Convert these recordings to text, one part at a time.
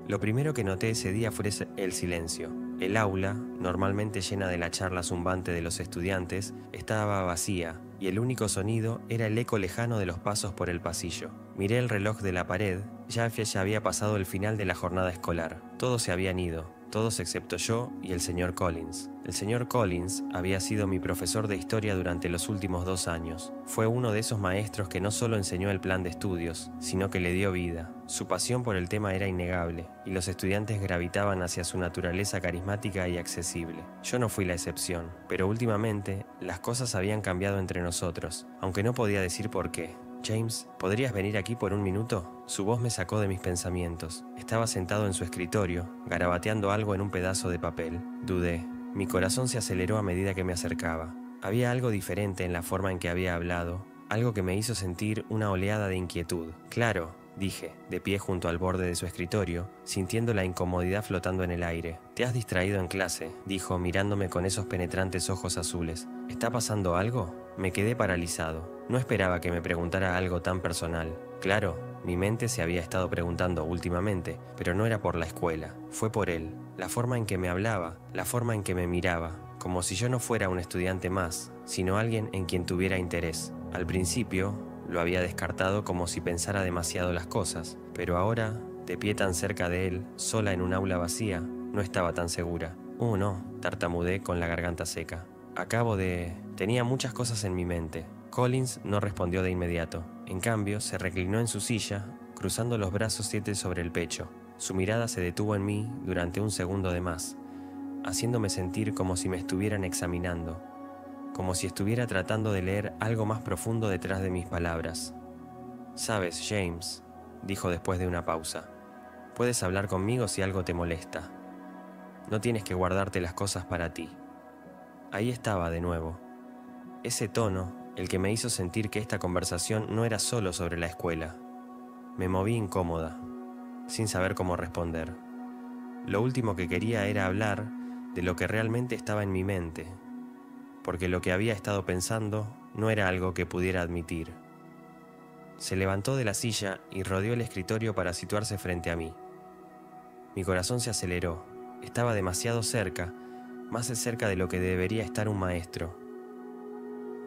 Lo primero que noté ese día fue el silencio. El aula, normalmente llena de la charla zumbante de los estudiantes, estaba vacía, y el único sonido era el eco lejano de los pasos por el pasillo. Miré el reloj de la pared, ya había pasado el final de la jornada escolar. Todos se habían ido, todos excepto yo y el señor Collins. El señor Collins había sido mi profesor de historia durante los últimos 2 años. Fue uno de esos maestros que no solo enseñó el plan de estudios, sino que le dio vida. Su pasión por el tema era innegable, y los estudiantes gravitaban hacia su naturaleza carismática y accesible. Yo no fui la excepción, pero últimamente las cosas habían cambiado entre nosotros, aunque no podía decir por qué. James, ¿podrías venir aquí por un minuto? Su voz me sacó de mis pensamientos. Estaba sentado en su escritorio, garabateando algo en un pedazo de papel. Dudé. Mi corazón se aceleró a medida que me acercaba. Había algo diferente en la forma en que había hablado, algo que me hizo sentir una oleada de inquietud. Claro, dije, de pie junto al borde de su escritorio, sintiendo la incomodidad flotando en el aire. «Te has distraído en clase», dijo, mirándome con esos penetrantes ojos azules. «¿Está pasando algo?» Me quedé paralizado. No esperaba que me preguntara algo tan personal. Claro, mi mente se había estado preguntando últimamente, pero no era por la escuela, fue por él. La forma en que me hablaba, la forma en que me miraba, como si yo no fuera un estudiante más, sino alguien en quien tuviera interés. Al principio, lo había descartado como si pensara demasiado las cosas, pero ahora, de pie tan cerca de él, sola en un aula vacía, no estaba tan segura. No, tartamudeé con la garganta seca. Tenía muchas cosas en mi mente. Collins no respondió de inmediato. En cambio, se reclinó en su silla, cruzando los brazos 7 sobre el pecho. Su mirada se detuvo en mí durante un segundo de más, haciéndome sentir como si me estuvieran examinando, como si estuviera tratando de leer algo más profundo detrás de mis palabras. «Sabes, James», dijo después de una pausa, «puedes hablar conmigo si algo te molesta. No tienes que guardarte las cosas para ti». Ahí estaba de nuevo. Ese tono, el que me hizo sentir que esta conversación no era solo sobre la escuela. Me moví incómoda, sin saber cómo responder. Lo último que quería era hablar de lo que realmente estaba en mi mente, porque lo que había estado pensando no era algo que pudiera admitir. Se levantó de la silla y rodeó el escritorio para situarse frente a mí. Mi corazón se aceleró. Estaba demasiado cerca, más cerca de lo que debería estar un maestro.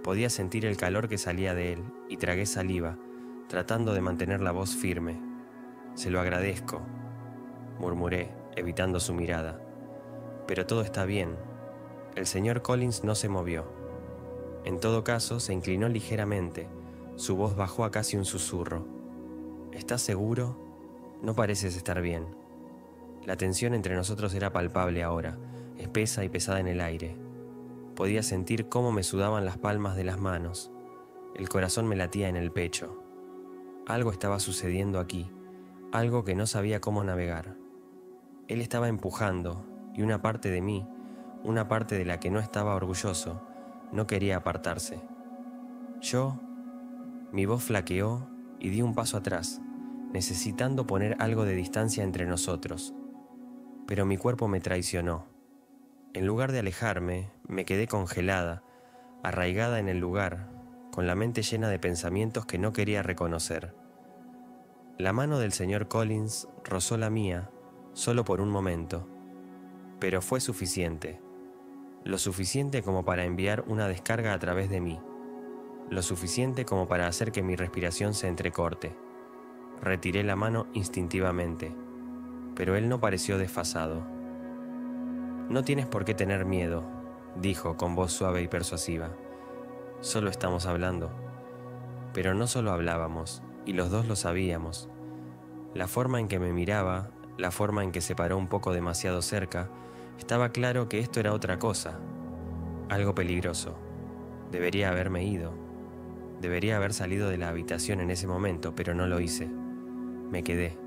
Podía sentir el calor que salía de él y tragué saliva, tratando de mantener la voz firme. «Se lo agradezco», murmuré, evitando su mirada. «Pero todo está bien». El señor Collins no se movió. En todo caso, se inclinó ligeramente. Su voz bajó a casi un susurro. «¿Estás seguro? No pareces estar bien». La tensión entre nosotros era palpable ahora, espesa y pesada en el aire. Podía sentir cómo me sudaban las palmas de las manos. El corazón me latía en el pecho. Algo estaba sucediendo aquí, algo que no sabía cómo navegar. Él estaba empujando, y una parte de mí, una parte de la que no estaba orgulloso, no quería apartarse. Mi voz flaqueó y di un paso atrás, necesitando poner algo de distancia entre nosotros. Pero mi cuerpo me traicionó. En lugar de alejarme, me quedé congelada, arraigada en el lugar, con la mente llena de pensamientos que no quería reconocer. La mano del señor Collins rozó la mía, solo por un momento, pero fue suficiente. Lo suficiente como para enviar una descarga a través de mí, lo suficiente como para hacer que mi respiración se entrecorte. Retiré la mano instintivamente, pero él no pareció desfasado. «No tienes por qué tener miedo», dijo con voz suave y persuasiva. «Solo estamos hablando». Pero no solo hablábamos, y los dos lo sabíamos. La forma en que me miraba, la forma en que se paró un poco demasiado cerca, estaba claro que esto era otra cosa, algo peligroso. Debería haberme ido. Debería haber salido de la habitación en ese momento, pero no lo hice. Me quedé.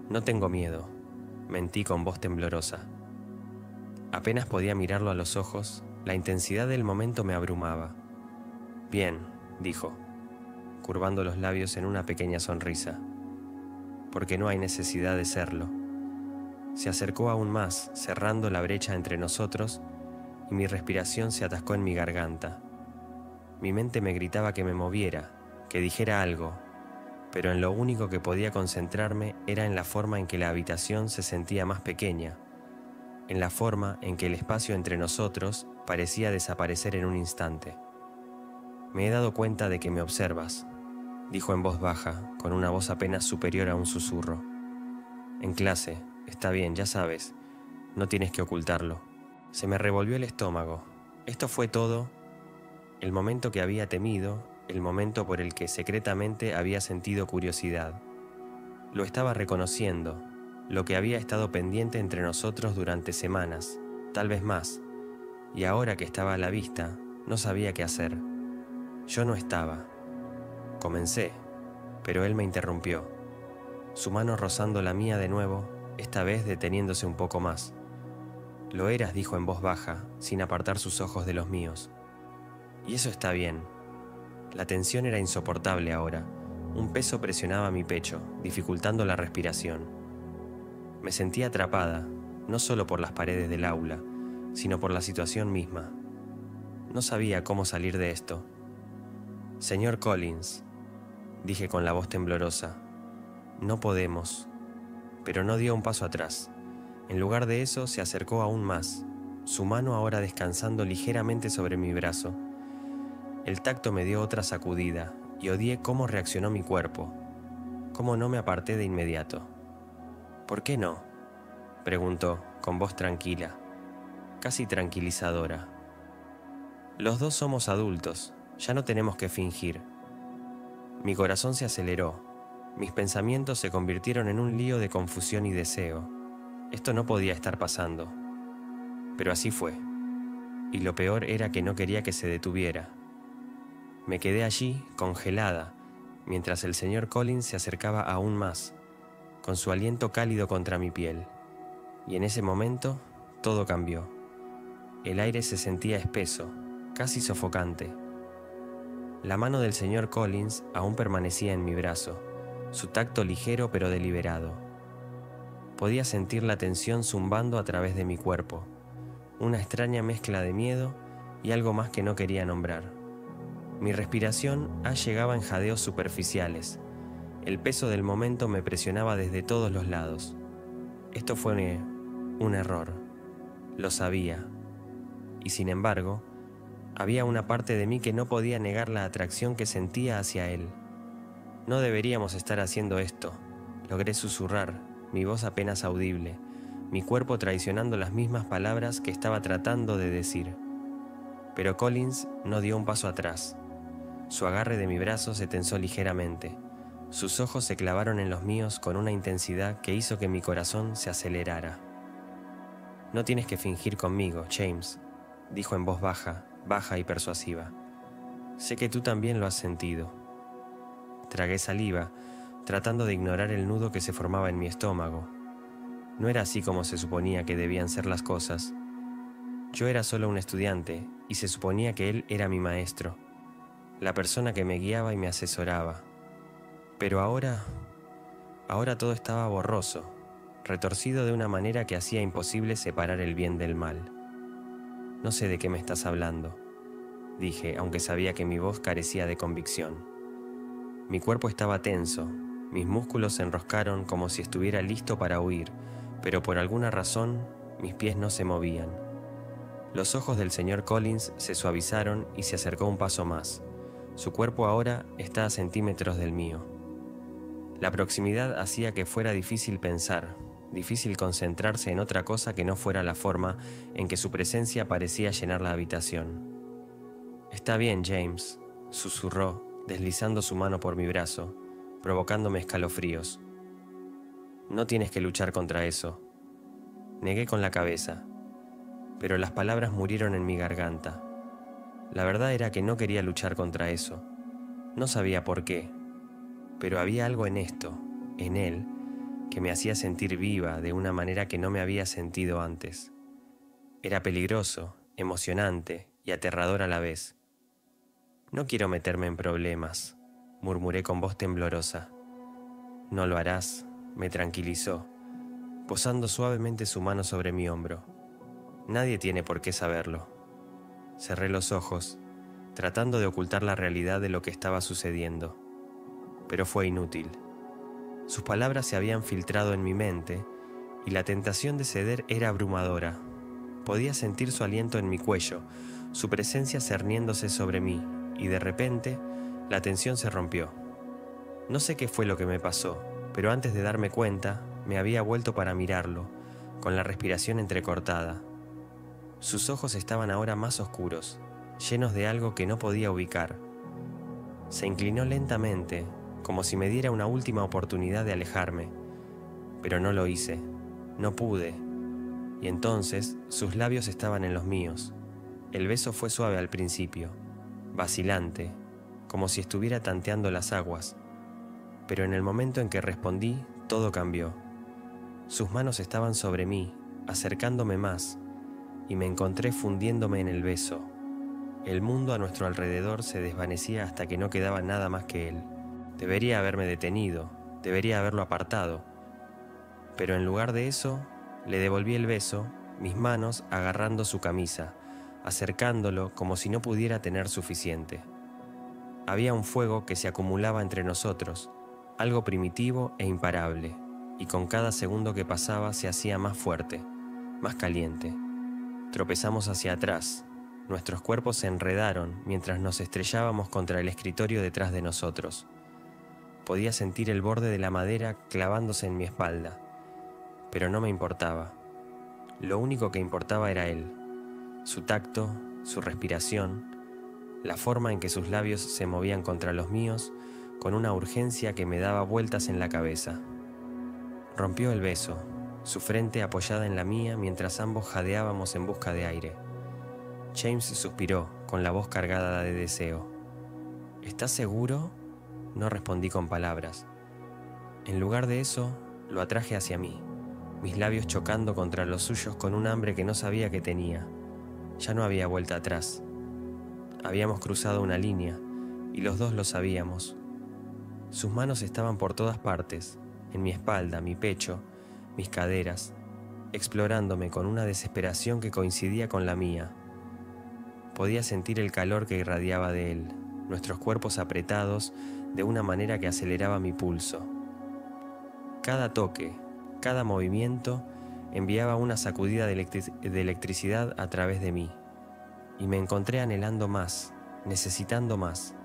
«No tengo miedo», mentí con voz temblorosa. Apenas podía mirarlo a los ojos, la intensidad del momento me abrumaba. «Bien», dijo, curvando los labios en una pequeña sonrisa. «Porque no hay necesidad de serlo». Se acercó aún más, cerrando la brecha entre nosotros, y mi respiración se atascó en mi garganta. Mi mente me gritaba que me moviera, que dijera algo, pero en lo único que podía concentrarme era en la forma en que la habitación se sentía más pequeña, en la forma en que el espacio entre nosotros parecía desaparecer en un instante. «Me he dado cuenta de que me observas», dijo en voz baja, con una voz apenas superior a un susurro. «En clase, está bien, ya sabes, no tienes que ocultarlo». Se me revolvió el estómago. Esto fue todo, el momento que había temido, el momento por el que secretamente había sentido curiosidad. Lo estaba reconociendo, lo que había estado pendiente entre nosotros durante semanas, tal vez más, y ahora que estaba a la vista, no sabía qué hacer. Yo no estaba. Comencé, pero él me interrumpió, su mano rozando la mía de nuevo, esta vez deteniéndose un poco más. «Lo eras», dijo en voz baja, sin apartar sus ojos de los míos. «Y eso está bien». La tensión era insoportable ahora. Un peso presionaba mi pecho, dificultando la respiración. Me sentía atrapada, no solo por las paredes del aula, sino por la situación misma. No sabía cómo salir de esto. «Señor Collins», dije con la voz temblorosa, «no podemos». Pero no dio un paso atrás. En lugar de eso, se acercó aún más, su mano ahora descansando ligeramente sobre mi brazo. El tacto me dio otra sacudida y odié cómo reaccionó mi cuerpo, cómo no me aparté de inmediato. «¿Por qué no?», preguntó, con voz tranquila, casi tranquilizadora. «Los dos somos adultos, ya no tenemos que fingir». Mi corazón se aceleró, mis pensamientos se convirtieron en un lío de confusión y deseo. Esto no podía estar pasando. Pero así fue, y lo peor era que no quería que se detuviera. Me quedé allí, congelada, mientras el señor Collins se acercaba aún más, con su aliento cálido contra mi piel. Y en ese momento, todo cambió. El aire se sentía espeso, casi sofocante. La mano del señor Collins aún permanecía en mi brazo, su tacto ligero pero deliberado. Podía sentir la tensión zumbando a través de mi cuerpo, una extraña mezcla de miedo y algo más que no quería nombrar. Mi respiración llegaba en jadeos superficiales. El peso del momento me presionaba desde todos los lados. Esto fue un error. Lo sabía. Y sin embargo, había una parte de mí que no podía negar la atracción que sentía hacia él. «No deberíamos estar haciendo esto», logré susurrar, mi voz apenas audible, mi cuerpo traicionando las mismas palabras que estaba tratando de decir. Pero Collins no dio un paso atrás. Su agarre de mi brazo se tensó ligeramente. Sus ojos se clavaron en los míos con una intensidad que hizo que mi corazón se acelerara. «No tienes que fingir conmigo, James», dijo en voz baja y persuasiva. «Sé que tú también lo has sentido». Tragué saliva, tratando de ignorar el nudo que se formaba en mi estómago. No era así como se suponía que debían ser las cosas. Yo era solo un estudiante y se suponía que él era mi maestro, la persona que me guiaba y me asesoraba. Pero ahora todo estaba borroso, retorcido de una manera que hacía imposible separar el bien del mal. «No sé de qué me estás hablando», dije, aunque sabía que mi voz carecía de convicción. Mi cuerpo estaba tenso, mis músculos se enroscaron como si estuviera listo para huir, pero por alguna razón mis pies no se movían. Los ojos del señor Collins se suavizaron y se acercó un paso más. Su cuerpo ahora está a centímetros del mío. La proximidad hacía que fuera difícil pensar, difícil concentrarse en otra cosa que no fuera la forma en que su presencia parecía llenar la habitación. «Está bien, James», susurró, deslizando su mano por mi brazo, provocándome escalofríos. «No tienes que luchar contra eso». Negué con la cabeza, pero las palabras murieron en mi garganta. La verdad era que no quería luchar contra eso. No sabía por qué, pero había algo en esto, en él, que me hacía sentir viva de una manera que no me había sentido antes. Era peligroso, emocionante y aterrador a la vez. «No quiero meterme en problemas», murmuré con voz temblorosa. «No lo harás», me tranquilizó, posando suavemente su mano sobre mi hombro. «Nadie tiene por qué saberlo». Cerré los ojos, tratando de ocultar la realidad de lo que estaba sucediendo. pero fue inútil. Sus palabras se habían filtrado en mi mente y la tentación de ceder era abrumadora. Podía sentir su aliento en mi cuello, su presencia cerniéndose sobre mí, y de repente la tensión se rompió. No sé qué fue lo que me pasó, pero antes de darme cuenta, me había vuelto para mirarlo, con la respiración entrecortada. Sus ojos estaban ahora más oscuros, llenos de algo que no podía ubicar. Se inclinó lentamente, como si me diera una última oportunidad de alejarme, pero no lo hice, no pude, y entonces sus labios estaban en los míos. El beso fue suave al principio, vacilante, como si estuviera tanteando las aguas, pero en el momento en que respondí, todo cambió. Sus manos estaban sobre mí, acercándome más, y me encontré fundiéndome en el beso. El mundo a nuestro alrededor se desvanecía hasta que no quedaba nada más que él. Debería haberme detenido, debería haberlo apartado, pero en lugar de eso, le devolví el beso, mis manos agarrando su camisa, acercándolo como si no pudiera tener suficiente. Había un fuego que se acumulaba entre nosotros, algo primitivo e imparable, y con cada segundo que pasaba se hacía más fuerte, más caliente. Tropezamos hacia atrás, nuestros cuerpos se enredaron mientras nos estrellábamos contra el escritorio detrás de nosotros. Podía sentir el borde de la madera clavándose en mi espalda, pero no me importaba. Lo único que importaba era él, su tacto, su respiración, la forma en que sus labios se movían contra los míos con una urgencia que me daba vueltas en la cabeza. Rompió el beso, su frente apoyada en la mía mientras ambos jadeábamos en busca de aire. James suspiró, con la voz cargada de deseo. ¿Estás seguro? No respondí con palabras. En lugar de eso, lo atraje hacia mí, mis labios chocando contra los suyos con un hambre que no sabía que tenía. Ya no había vuelta atrás. Habíamos cruzado una línea, y los dos lo sabíamos. Sus manos estaban por todas partes, en mi espalda, mi pecho, mis caderas, explorándome con una desesperación que coincidía con la mía. Podía sentir el calor que irradiaba de él, nuestros cuerpos apretados de una manera que aceleraba mi pulso. Cada toque, cada movimiento enviaba una sacudida de electricidad a través de mí, y me encontré anhelando más, necesitando más.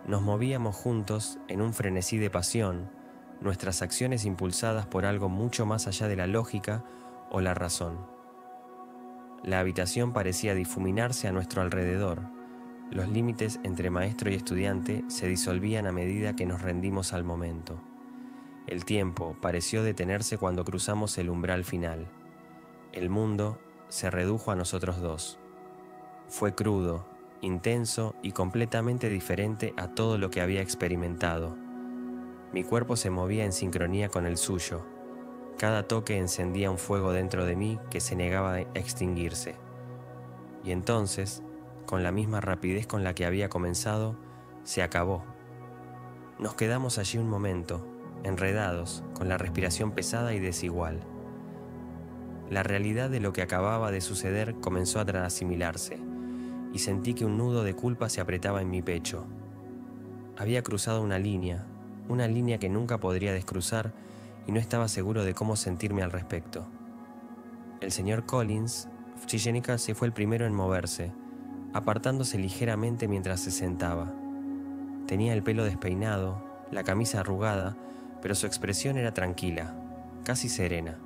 Nos movíamos juntos en un frenesí de pasión, nuestras acciones impulsadas por algo mucho más allá de la lógica o la razón. La habitación parecía difuminarse a nuestro alrededor. Los límites entre maestro y estudiante se disolvían a medida que nos rendimos al momento. El tiempo pareció detenerse cuando cruzamos el umbral final. El mundo se redujo a nosotros dos. Fue crudo, intenso y completamente diferente a todo lo que había experimentado. Mi cuerpo se movía en sincronía con el suyo. Cada toque encendía un fuego dentro de mí que se negaba a extinguirse. Y entonces, con la misma rapidez con la que había comenzado, se acabó. Nos quedamos allí un momento, enredados, con la respiración pesada y desigual. La realidad de lo que acababa de suceder comenzó a asimilarse, y sentí que un nudo de culpa se apretaba en mi pecho. Había cruzado una línea que nunca podría descruzar, y no estaba seguro de cómo sentirme al respecto. El señor Collins se fue el primero en moverse, apartándose ligeramente mientras se sentaba. Tenía el pelo despeinado, la camisa arrugada, pero su expresión era tranquila, casi serena.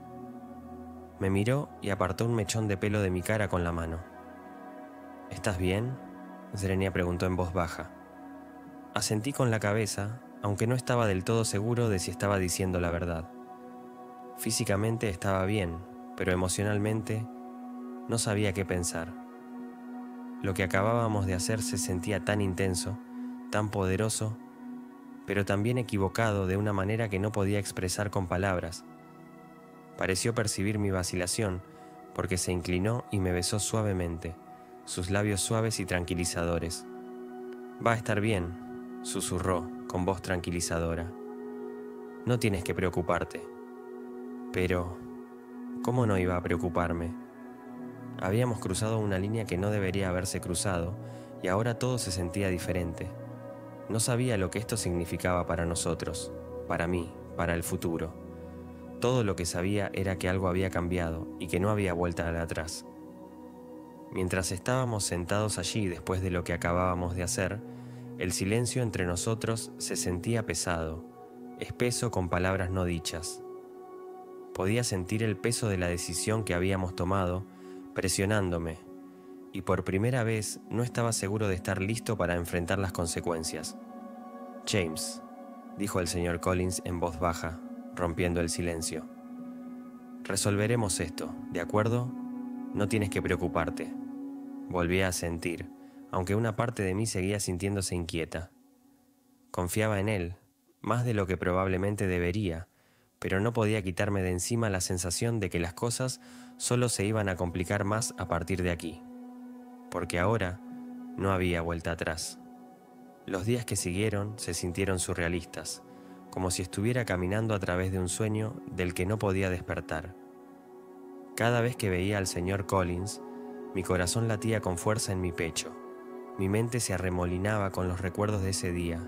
Me miró y apartó un mechón de pelo de mi cara con la mano. ¿Estás bien?, Zerenia preguntó en voz baja. Asentí con la cabeza, aunque no estaba del todo seguro de si estaba diciendo la verdad. Físicamente estaba bien, pero emocionalmente no sabía qué pensar. Lo que acabábamos de hacer se sentía tan intenso, tan poderoso, pero también equivocado de una manera que no podía expresar con palabras. Pareció percibir mi vacilación, porque se inclinó y me besó suavemente, sus labios suaves y tranquilizadores. «Va a estar bien», susurró, con voz tranquilizadora. «No tienes que preocuparte». Pero, ¿cómo no iba a preocuparme? Habíamos cruzado una línea que no debería haberse cruzado, y ahora todo se sentía diferente. No sabía lo que esto significaba para nosotros, para mí, para el futuro. Todo lo que sabía era que algo había cambiado y que no había vuelta atrás. Mientras estábamos sentados allí después de lo que acabábamos de hacer, el silencio entre nosotros se sentía pesado, espeso con palabras no dichas. Podía sentir el peso de la decisión que habíamos tomado, presionándome, y por primera vez no estaba seguro de estar listo para enfrentar las consecuencias. «James», dijo el señor Collins en voz baja, rompiendo el silencio. «Resolveremos esto, ¿de acuerdo? No tienes que preocuparte». Volví a sentir, aunque una parte de mí seguía sintiéndose inquieta. Confiaba en él, más de lo que probablemente debería, pero no podía quitarme de encima la sensación de que las cosas solo se iban a complicar más a partir de aquí, porque ahora no había vuelta atrás. Los días que siguieron se sintieron surrealistas, como si estuviera caminando a través de un sueño del que no podía despertar. Cada vez que veía al señor Collins, mi corazón latía con fuerza en mi pecho. Mi mente se arremolinaba con los recuerdos de ese día.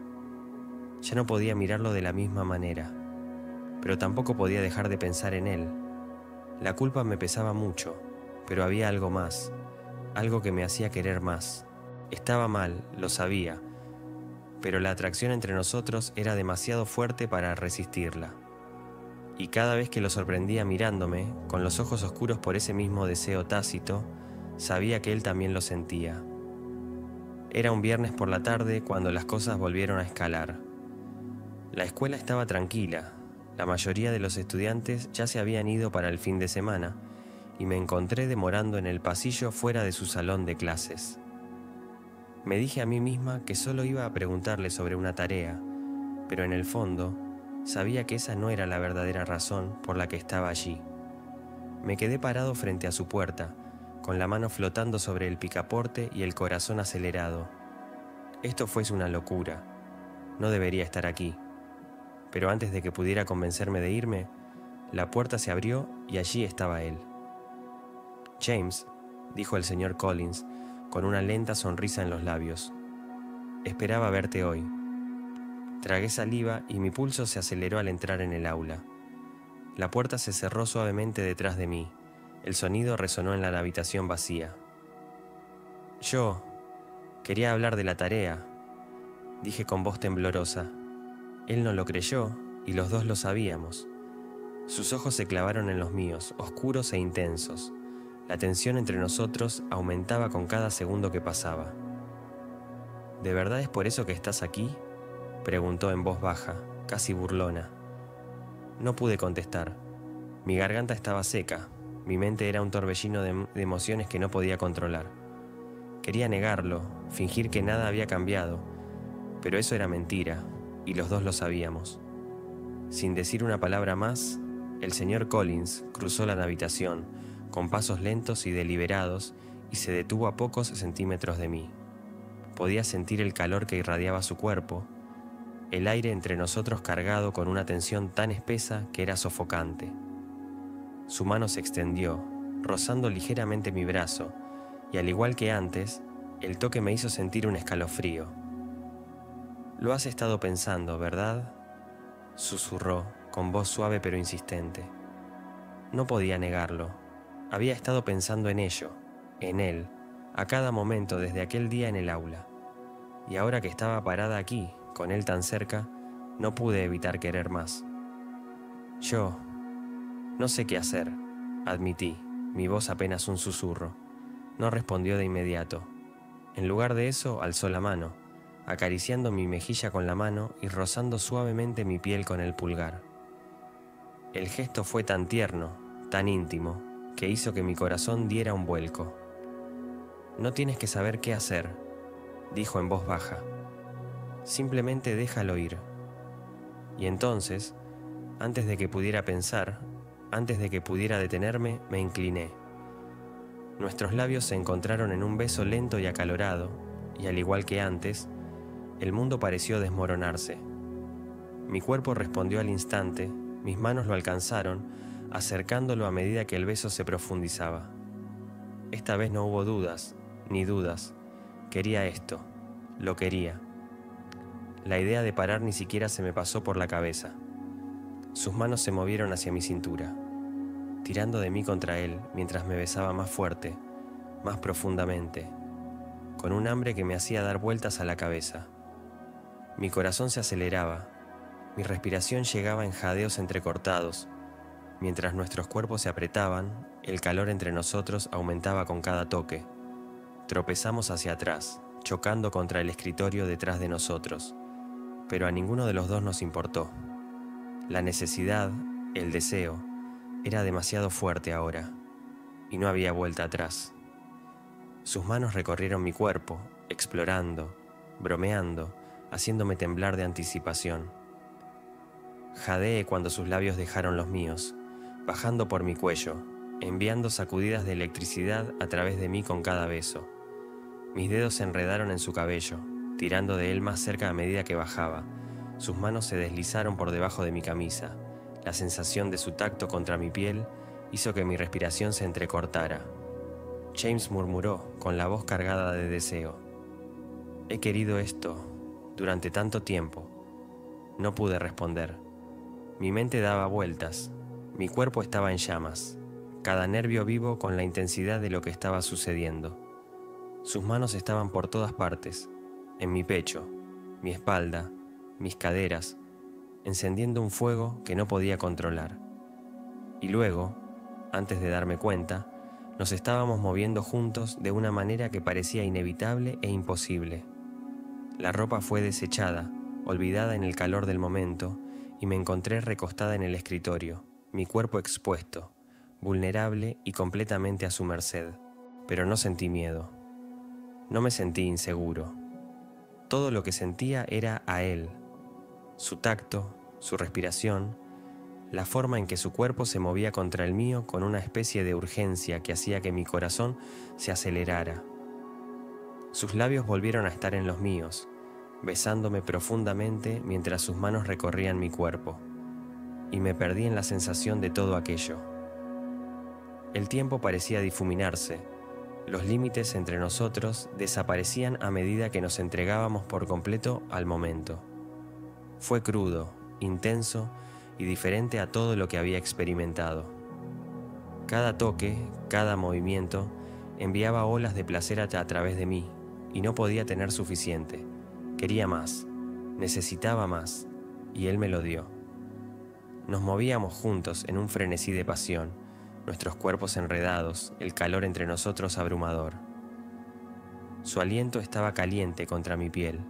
Ya no podía mirarlo de la misma manera, pero tampoco podía dejar de pensar en él. La culpa me pesaba mucho, pero había algo más, algo que me hacía querer más. Estaba mal, lo sabía, pero la atracción entre nosotros era demasiado fuerte para resistirla. Y cada vez que lo sorprendía mirándome, con los ojos oscuros por ese mismo deseo tácito, sabía que él también lo sentía. Era un viernes por la tarde cuando las cosas volvieron a escalar. La escuela estaba tranquila, la mayoría de los estudiantes ya se habían ido para el fin de semana y me encontré demorando en el pasillo fuera de su salón de clases. Me dije a mí misma que solo iba a preguntarle sobre una tarea, pero en el fondo sabía que esa no era la verdadera razón por la que estaba allí. Me quedé parado frente a su puerta, con la mano flotando sobre el picaporte y el corazón acelerado. Esto fuese una locura. No debería estar aquí. Pero antes de que pudiera convencerme de irme, la puerta se abrió y allí estaba él. «James», dijo el señor Collins, con una lenta sonrisa en los labios. «Esperaba verte hoy». Tragué saliva y mi pulso se aceleró al entrar en el aula. La puerta se cerró suavemente detrás de mí. El sonido resonó en la habitación vacía. «Yo quería hablar de la tarea», dije con voz temblorosa. Él no lo creyó y los dos lo sabíamos. Sus ojos se clavaron en los míos, oscuros e intensos. La tensión entre nosotros aumentaba con cada segundo que pasaba. «¿De verdad es por eso que estás aquí?», preguntó en voz baja, casi burlona. No pude contestar. Mi garganta estaba seca. Mi mente era un torbellino de emociones que no podía controlar. Quería negarlo, fingir que nada había cambiado, pero eso era mentira, y los dos lo sabíamos. Sin decir una palabra más, el señor Collins cruzó la habitación, con pasos lentos y deliberados, y se detuvo a pocos centímetros de mí. Podía sentir el calor que irradiaba su cuerpo, el aire entre nosotros cargado con una tensión tan espesa que era sofocante. Su mano se extendió, rozando ligeramente mi brazo, y al igual que antes, el toque me hizo sentir un escalofrío. «Lo has estado pensando, ¿verdad?», susurró, con voz suave pero insistente. No podía negarlo. Había estado pensando en ello, en él, a cada momento desde aquel día en el aula. Y ahora que estaba parada aquí, con él tan cerca, no pude evitar querer más. «Yo no sé qué hacer», admití, mi voz apenas un susurro. No respondió de inmediato. En lugar de eso, alzó la mano, acariciando mi mejilla con la mano y rozando suavemente mi piel con el pulgar. El gesto fue tan tierno, tan íntimo, que hizo que mi corazón diera un vuelco. «No tienes que saber qué hacer», dijo en voz baja. «Simplemente déjalo ir». Y entonces, antes de que pudiera pensar, antes de que pudiera detenerme, me incliné. Nuestros labios se encontraron en un beso lento y acalorado, y al igual que antes, el mundo pareció desmoronarse. Mi cuerpo respondió al instante, mis manos lo alcanzaron, acercándolo a medida que el beso se profundizaba. Esta vez no hubo dudas, ni dudas. Quería esto, lo quería. La idea de parar ni siquiera se me pasó por la cabeza. Sus manos se movieron hacia mi cintura, tirando de mí contra él mientras me besaba más fuerte, más profundamente, con un hambre que me hacía dar vueltas a la cabeza. Mi corazón se aceleraba, mi respiración llegaba en jadeos entrecortados. Mientras nuestros cuerpos se apretaban, el calor entre nosotros aumentaba con cada toque. Tropezamos hacia atrás, chocando contra el escritorio detrás de nosotros, pero a ninguno de los dos nos importó. La necesidad, el deseo, era demasiado fuerte ahora, y no había vuelta atrás. Sus manos recorrieron mi cuerpo, explorando, bromeando, haciéndome temblar de anticipación. Jadeé cuando sus labios dejaron los míos, bajando por mi cuello, enviando sacudidas de electricidad a través de mí con cada beso. Mis dedos se enredaron en su cabello, tirando de él más cerca a medida que bajaba. Sus manos se deslizaron por debajo de mi camisa. La sensación de su tacto contra mi piel hizo que mi respiración se entrecortara. James murmuró, con la voz cargada de deseo: «He querido esto durante tanto tiempo». No pude responder. Mi mente daba vueltas. Mi cuerpo estaba en llamas, cada nervio vivo con la intensidad de lo que estaba sucediendo. Sus manos estaban por todas partes, en mi pecho, mi espalda, mis caderas, encendiendo un fuego que no podía controlar. Y luego, antes de darme cuenta, nos estábamos moviendo juntos de una manera que parecía inevitable e imposible. La ropa fue desechada, olvidada en el calor del momento, y me encontré recostada en el escritorio, mi cuerpo expuesto, vulnerable y completamente a su merced. Pero no sentí miedo. No me sentí inseguro. Todo lo que sentía era a él, su tacto, su respiración, la forma en que su cuerpo se movía contra el mío con una especie de urgencia que hacía que mi corazón se acelerara. Sus labios volvieron a estar en los míos, besándome profundamente mientras sus manos recorrían mi cuerpo, y me perdí en la sensación de todo aquello. El tiempo parecía difuminarse, los límites entre nosotros desaparecían a medida que nos entregábamos por completo al momento. Fue crudo, intenso y diferente a todo lo que había experimentado. Cada toque, cada movimiento, enviaba olas de placer a través de mí, y no podía tener suficiente. Quería más, necesitaba más, y él me lo dio. Nos movíamos juntos en un frenesí de pasión, nuestros cuerpos enredados, el calor entre nosotros abrumador. Su aliento estaba caliente contra mi piel,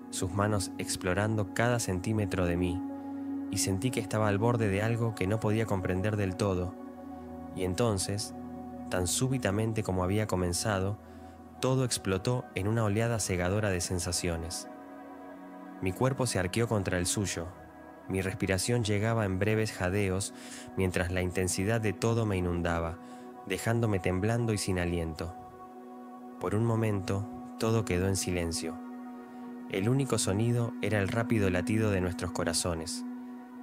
sus manos explorando cada centímetro de mí, y sentí que estaba al borde de algo que no podía comprender del todo, y entonces, tan súbitamente como había comenzado, todo explotó en una oleada cegadora de sensaciones. Mi cuerpo se arqueó contra el suyo, mi respiración llegaba en breves jadeos mientras la intensidad de todo me inundaba, dejándome temblando y sin aliento. Por un momento, todo quedó en silencio. El único sonido era el rápido latido de nuestros corazones,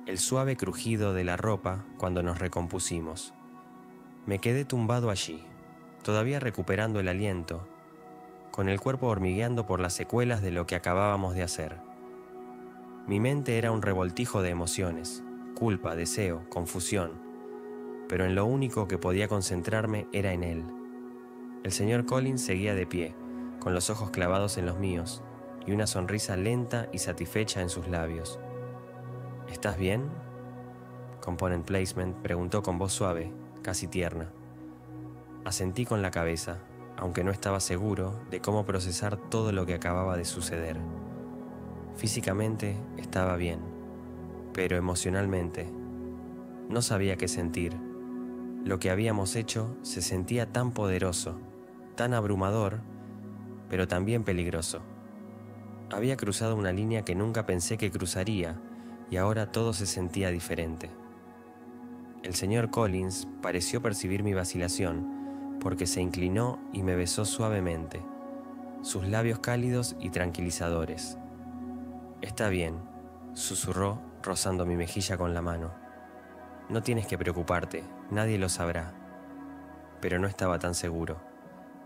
el suave crujido de la ropa cuando nos recompusimos. Me quedé tumbado allí, todavía recuperando el aliento, con el cuerpo hormigueando por las secuelas de lo que acabábamos de hacer. Mi mente era un revoltijo de emociones, culpa, deseo, confusión, pero en lo único que podía concentrarme era en él. El señor Collins seguía de pie, con los ojos clavados en los míos, y una sonrisa lenta y satisfecha en sus labios. «¿Estás bien?», Component Placement preguntó con voz suave, casi tierna. Asentí con la cabeza, aunque no estaba seguro de cómo procesar todo lo que acababa de suceder. Físicamente estaba bien, pero emocionalmente no sabía qué sentir. Lo que habíamos hecho se sentía tan poderoso, tan abrumador, pero también peligroso. Había cruzado una línea que nunca pensé que cruzaría, y ahora todo se sentía diferente. El señor Collins pareció percibir mi vacilación, porque se inclinó y me besó suavemente, sus labios cálidos y tranquilizadores. «Está bien», susurró, rozando mi mejilla con la mano. «No tienes que preocuparte, nadie lo sabrá». Pero no estaba tan seguro.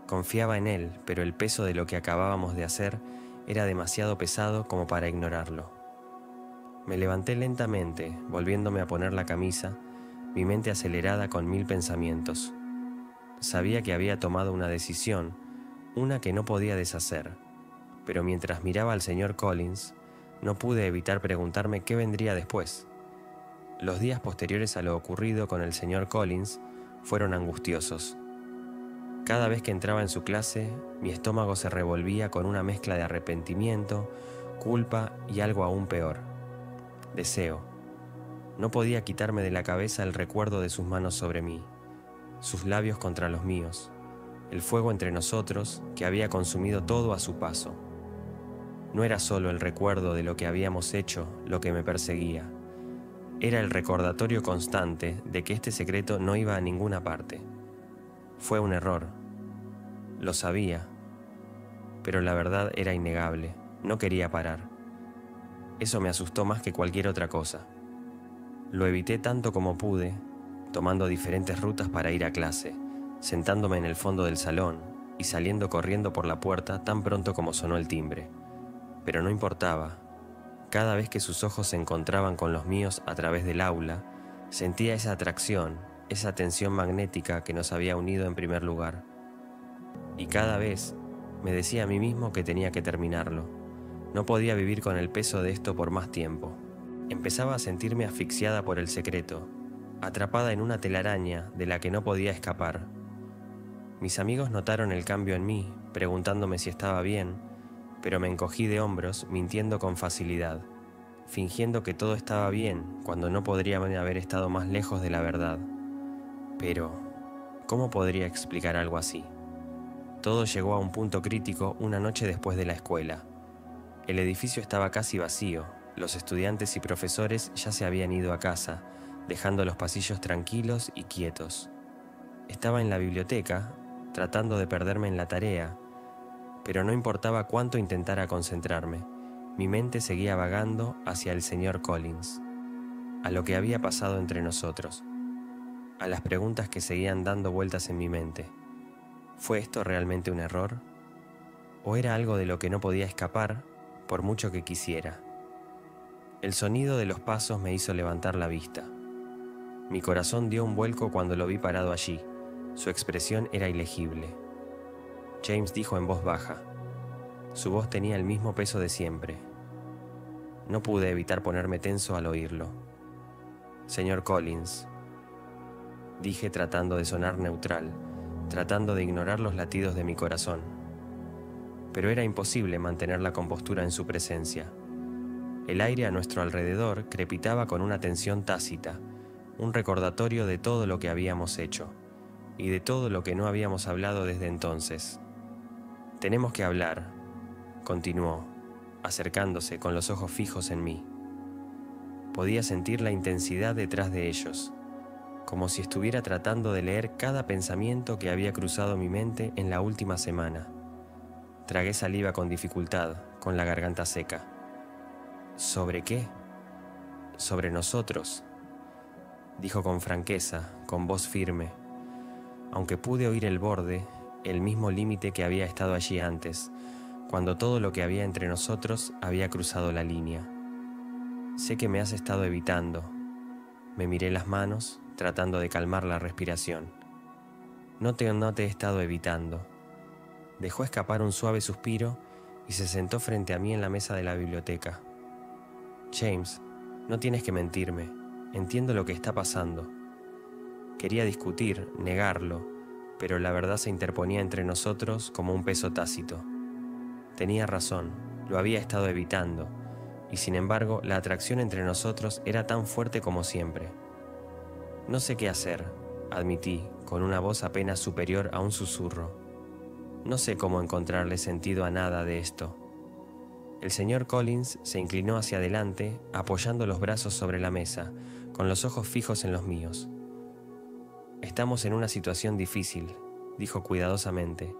Confiaba en él, pero el peso de lo que acabábamos de hacer era demasiado pesado como para ignorarlo. Me levanté lentamente, volviéndome a poner la camisa, mi mente acelerada con 1000 pensamientos. Sabía que había tomado una decisión, una que no podía deshacer, pero mientras miraba al señor Collins, no pude evitar preguntarme qué vendría después. Los días posteriores a lo ocurrido con el señor Collins fueron angustiosos. Cada vez que entraba en su clase, mi estómago se revolvía con una mezcla de arrepentimiento, culpa y algo aún peor: deseo. No podía quitarme de la cabeza el recuerdo de sus manos sobre mí, sus labios contra los míos, el fuego entre nosotros que había consumido todo a su paso. No era solo el recuerdo de lo que habíamos hecho lo que me perseguía, era el recordatorio constante de que este secreto no iba a ninguna parte. Fue un error, lo sabía, pero la verdad era innegable, no quería parar. Eso me asustó más que cualquier otra cosa. Lo evité tanto como pude, tomando diferentes rutas para ir a clase, sentándome en el fondo del salón y saliendo corriendo por la puerta tan pronto como sonó el timbre. Pero no importaba. Cada vez que sus ojos se encontraban con los míos a través del aula, sentía esa atracción, esa tensión magnética que nos había unido en primer lugar. Y cada vez me decía a mí mismo que tenía que terminarlo. No podía vivir con el peso de esto por más tiempo. Empezaba a sentirme asfixiada por el secreto, atrapada en una telaraña de la que no podía escapar. Mis amigos notaron el cambio en mí, preguntándome si estaba bien, pero me encogí de hombros mintiendo con facilidad, fingiendo que todo estaba bien cuando no podría haber estado más lejos de la verdad. Pero, ¿cómo podría explicar algo así? Todo llegó a un punto crítico una noche después de la escuela. El edificio estaba casi vacío, los estudiantes y profesores ya se habían ido a casa, dejando los pasillos tranquilos y quietos. Estaba en la biblioteca, tratando de perderme en la tarea, pero no importaba cuánto intentara concentrarme, mi mente seguía vagando hacia el señor Collins, a lo que había pasado entre nosotros, a las preguntas que seguían dando vueltas en mi mente. ¿Fue esto realmente un error? ¿O era algo de lo que no podía escapar, por mucho que quisiera? El sonido de los pasos me hizo levantar la vista. Mi corazón dio un vuelco cuando lo vi parado allí. Su expresión era ilegible. James dijo en voz baja. Su voz tenía el mismo peso de siempre. No pude evitar ponerme tenso al oírlo. «Señor Collins», dije tratando de sonar neutral, tratando de ignorar los latidos de mi corazón. Pero era imposible mantener la compostura en su presencia. El aire a nuestro alrededor crepitaba con una tensión tácita, un recordatorio de todo lo que habíamos hecho, y de todo lo que no habíamos hablado desde entonces. «Tenemos que hablar», continuó, acercándose con los ojos fijos en mí. Podía sentir la intensidad detrás de ellos, como si estuviera tratando de leer cada pensamiento que había cruzado mi mente en la última semana. Tragué saliva con dificultad, con la garganta seca. «¿Sobre qué?» «Sobre nosotros», dijo con franqueza, con voz firme, aunque pude oír el borde, el mismo límite que había estado allí antes, cuando todo lo que había entre nosotros había cruzado la línea. «Sé que me has estado evitando». Me miré las manos, tratando de calmar la respiración. No te he estado evitando». Dejó escapar un suave suspiro y se sentó frente a mí en la mesa de la biblioteca. «James, no tienes que mentirme. Entiendo lo que está pasando». Quería discutir, negarlo, pero la verdad se interponía entre nosotros como un peso tácito. Tenía razón, lo había estado evitando, y sin embargo la atracción entre nosotros era tan fuerte como siempre. «No sé qué hacer», admití, con una voz apenas superior a un susurro. «No sé cómo encontrarle sentido a nada de esto». El señor Collins se inclinó hacia adelante, apoyando los brazos sobre la mesa, con los ojos fijos en los míos. «Estamos en una situación difícil», dijo cuidadosamente.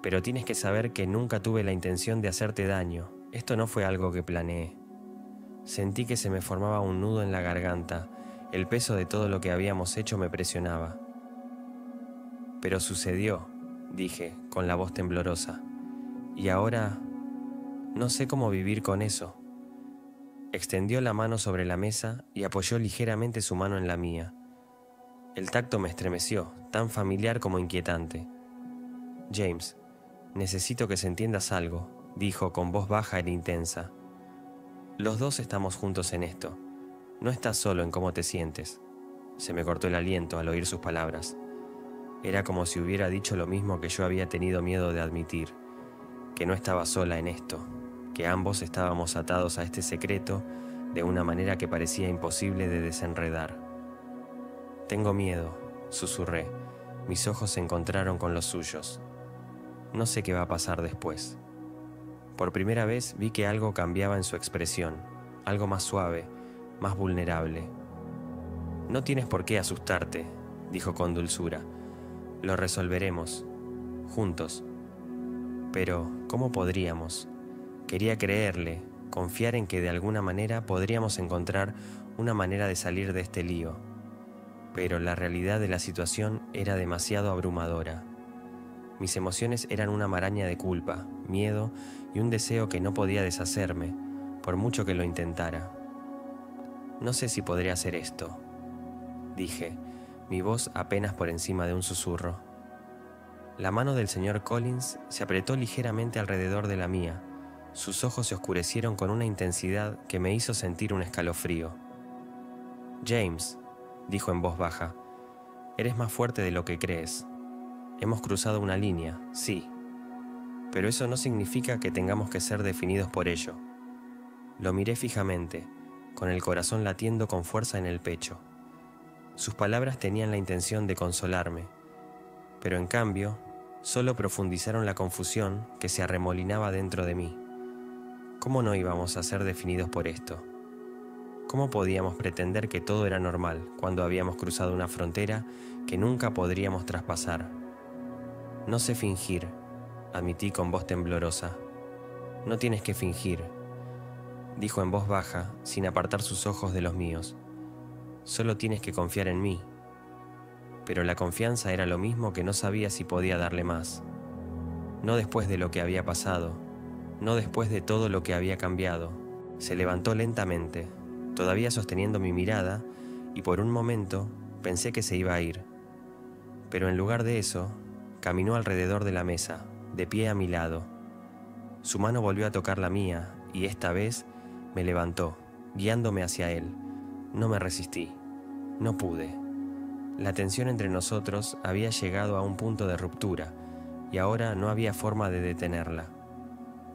«Pero tienes que saber que nunca tuve la intención de hacerte daño. Esto no fue algo que planeé». Sentí que se me formaba un nudo en la garganta. El peso de todo lo que habíamos hecho me presionaba. «Pero sucedió», dije, con la voz temblorosa. «Y ahora No sé cómo vivir con eso. Extendió la mano sobre la mesa y apoyó ligeramente su mano en la mía. El tacto me estremeció, tan familiar como inquietante. James, necesito que se entiendas algo, dijo con voz baja e intensa. Los dos estamos juntos en esto. No estás solo en cómo te sientes. Se me cortó el aliento al oír sus palabras. Era como si hubiera dicho lo mismo que yo había tenido miedo de admitir, que no estaba sola en esto, que ambos estábamos atados a este secreto de una manera que parecía imposible de desenredar. Tengo miedo, susurré. Mis ojos se encontraron con los suyos. No sé qué va a pasar después. Por primera vez vi que algo cambiaba en su expresión, algo más suave, más vulnerable. No tienes por qué asustarte, dijo con dulzura. Lo resolveremos, juntos. Pero, ¿cómo podríamos? Quería creerle, confiar en que de alguna manera podríamos encontrar una manera de salir de este lío. Pero la realidad de la situación era demasiado abrumadora. Mis emociones eran una maraña de culpa, miedo y un deseo que no podía deshacerme, por mucho que lo intentara. No sé si podré hacer esto, dije, mi voz apenas por encima de un susurro. La mano del señor Collins se apretó ligeramente alrededor de la mía. Sus ojos se oscurecieron con una intensidad que me hizo sentir un escalofrío. James, dijo en voz baja, eres más fuerte de lo que crees. Hemos cruzado una línea, sí, pero eso no significa que tengamos que ser definidos por ello. Lo miré fijamente, con el corazón latiendo con fuerza en el pecho. Sus palabras tenían la intención de consolarme, pero en cambio, solo profundizaron la confusión que se arremolinaba dentro de mí. ¿Cómo no íbamos a ser definidos por esto? ¿Cómo podíamos pretender que todo era normal cuando habíamos cruzado una frontera que nunca podríamos traspasar? No sé fingir, admití con voz temblorosa. No tienes que fingir, dijo en voz baja, sin apartar sus ojos de los míos. Solo tienes que confiar en mí. Pero la confianza era lo mismo que no sabía si podía darle más. No después de lo que había pasado, no después de todo lo que había cambiado. Se levantó lentamente, todavía sosteniendo mi mirada, y por un momento pensé que se iba a ir. Pero en lugar de eso, caminó alrededor de la mesa, de pie a mi lado. Su mano volvió a tocar la mía, y esta vez me levantó, guiándome hacia él. No me resistí, no pude. La tensión entre nosotros había llegado a un punto de ruptura, y ahora no había forma de detenerla.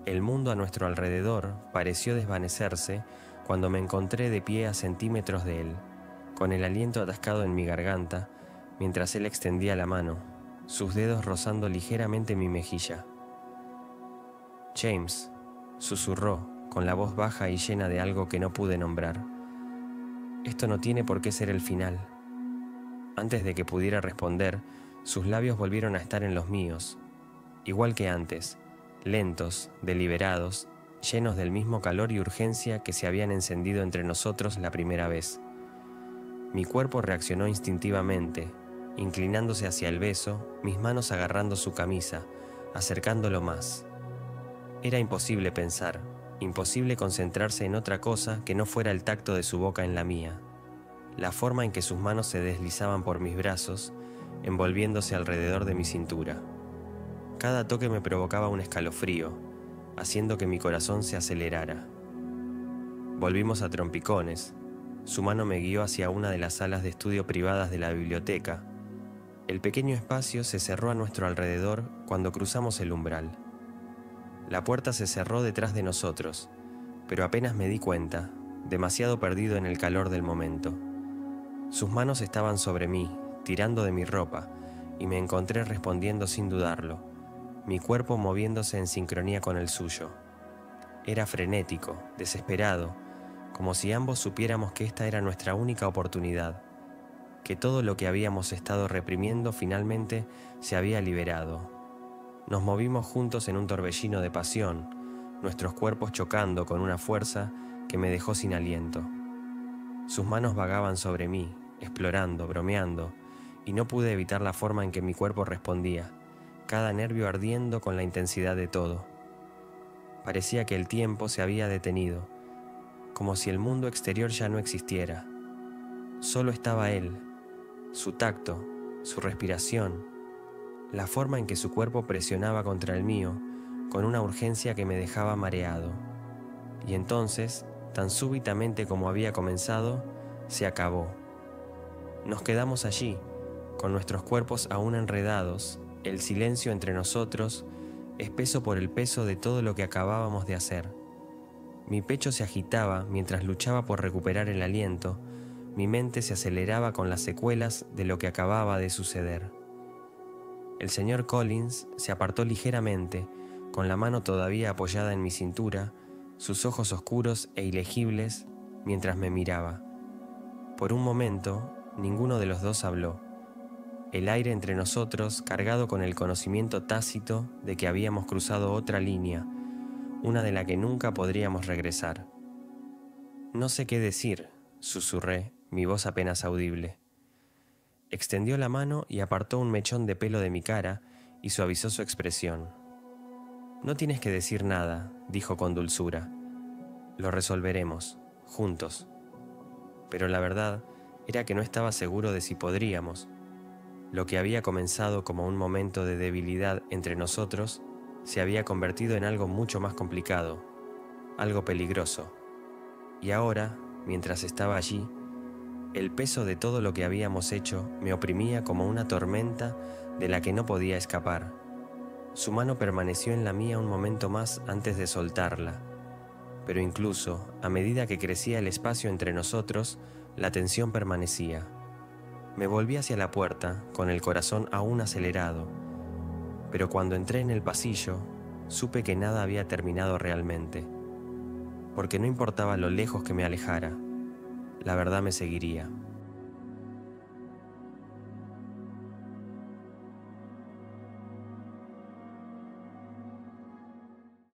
El mundo a nuestro alrededor pareció desvanecerse cuando me encontré de pie a centímetros de él, con el aliento atascado en mi garganta, mientras él extendía la mano, sus dedos rozando ligeramente mi mejilla. James, susurró, con la voz baja y llena de algo que no pude nombrar. Esto no tiene por qué ser el final. Antes de que pudiera responder, sus labios volvieron a estar en los míos, igual que antes, lentos, deliberados, llenos del mismo calor y urgencia que se habían encendido entre nosotros la primera vez. Mi cuerpo reaccionó instintivamente, inclinándose hacia el beso, mis manos agarrando su camisa, acercándolo más. Era imposible pensar, imposible concentrarse en otra cosa que no fuera el tacto de su boca en la mía, la forma en que sus manos se deslizaban por mis brazos, envolviéndose alrededor de mi cintura. Cada toque me provocaba un escalofrío, haciendo que mi corazón se acelerara. Volvimos a trompicones. Su mano me guió hacia una de las salas de estudio privadas de la biblioteca. El pequeño espacio se cerró a nuestro alrededor cuando cruzamos el umbral. La puerta se cerró detrás de nosotros, pero apenas me di cuenta, demasiado perdido en el calor del momento. Sus manos estaban sobre mí, tirando de mi ropa, y me encontré respondiendo sin dudarlo, mi cuerpo moviéndose en sincronía con el suyo. Era frenético, desesperado, como si ambos supiéramos que esta era nuestra única oportunidad, que todo lo que habíamos estado reprimiendo finalmente se había liberado. Nos movimos juntos en un torbellino de pasión, nuestros cuerpos chocando con una fuerza que me dejó sin aliento. Sus manos vagaban sobre mí, explorando, bromeando, y no pude evitar la forma en que mi cuerpo respondía, cada nervio ardiendo con la intensidad de todo. Parecía que el tiempo se había detenido, como si el mundo exterior ya no existiera. Solo estaba él, su tacto, su respiración, la forma en que su cuerpo presionaba contra el mío, con una urgencia que me dejaba mareado. Y entonces, tan súbitamente como había comenzado, se acabó. Nos quedamos allí, con nuestros cuerpos aún enredados, el silencio entre nosotros, espeso por el peso de todo lo que acabábamos de hacer. Mi pecho se agitaba mientras luchaba por recuperar el aliento, mi mente se aceleraba con las secuelas de lo que acababa de suceder. El señor Collins se apartó ligeramente, con la mano todavía apoyada en mi cintura, sus ojos oscuros e ilegibles, mientras me miraba. Por un momento, ninguno de los dos habló. El aire entre nosotros cargado con el conocimiento tácito de que habíamos cruzado otra línea, una de la que nunca podríamos regresar. No sé qué decir, susurré, mi voz apenas audible. Extendió la mano y apartó un mechón de pelo de mi cara y suavizó su expresión. No tienes que decir nada, dijo con dulzura. Lo resolveremos, juntos. Pero la verdad era que no estaba seguro de si podríamos. Lo que había comenzado como un momento de debilidad entre nosotros se había convertido en algo mucho más complicado, algo peligroso. Y ahora, mientras estaba allí, el peso de todo lo que habíamos hecho me oprimía como una tormenta de la que no podía escapar. Su mano permaneció en la mía un momento más antes de soltarla, pero incluso, a medida que crecía el espacio entre nosotros, la tensión permanecía. Me volví hacia la puerta, con el corazón aún acelerado, pero cuando entré en el pasillo, supe que nada había terminado realmente, porque no importaba lo lejos que me alejara, la verdad me seguiría.